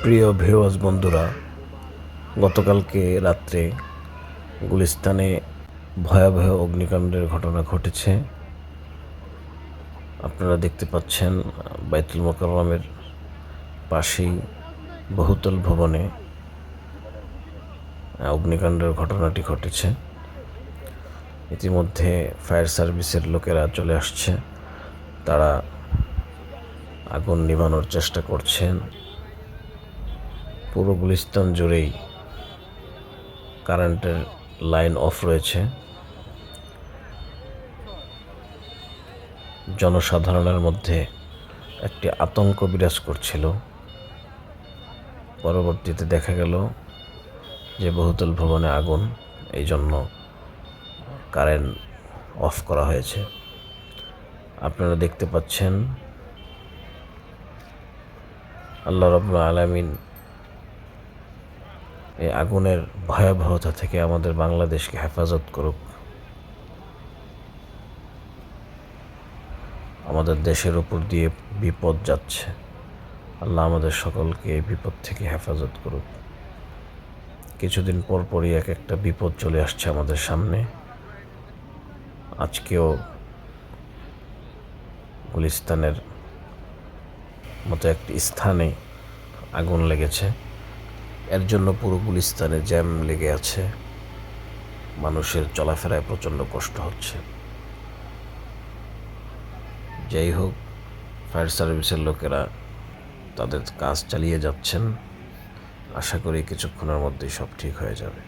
প্রিয় ভিউয়ার্স বন্ধুরা, গতকালকে রাত্রে গুলিস্তানে ভয়াবহ অগ্নিকাণ্ডের ঘটনা ঘটেছে। আপনারা দেখতে পাচ্ছেন বাইতুল মোকাররমের পাশেই বহুতল ভবনে অগ্নিকাণ্ডের ঘটনাটি ঘটেছে। ইতিমধ্যে ফায়ার সার্ভিসের লোকেরা চলে আসছে, তারা আগুন নিভানোর চেষ্টা করছেন। পুরো গুলিস্তান জুড়েই কারেন্টের লাইন অফ রয়েছে। জনসাধারণের মধ্যে একটি আতঙ্ক বিরাজ করছিল। পরবর্তীতে দেখা গেল যে বহুতল ভবনে আগুন, এই জন্য কারেন্ট অফ করা হয়েছে। আপনারা দেখতে পাচ্ছেন আল্লাহ রাব্বুল আলামিন এই আগুনের ভয়াবহতা থেকে আমাদের বাংলাদেশকে হেফাজত করুক। আমাদের দেশের উপর দিয়ে বিপদ যাচ্ছে, আল্লাহ আমাদের সকলকে এই বিপদ থেকে হেফাজত করুক। কিছুদিন পর পরই এক একটা বিপদ চলে আসছে আমাদের সামনে। আজকেও গুলিস্তানের মতো একটি স্থানে আগুন লেগেছে। এর জন্য পুরো গুলিস্তানে জ্যাম লেগে আছে, মানুষের চলাফেরায় প্রচণ্ড কষ্ট হচ্ছে। যাই হোক, ফায়ার সার্ভিসের লোকেরা তাদের কাজ চালিয়ে যাচ্ছেন। আশা করি কিছুক্ষণের মধ্যেই সব ঠিক হয়ে যাবে।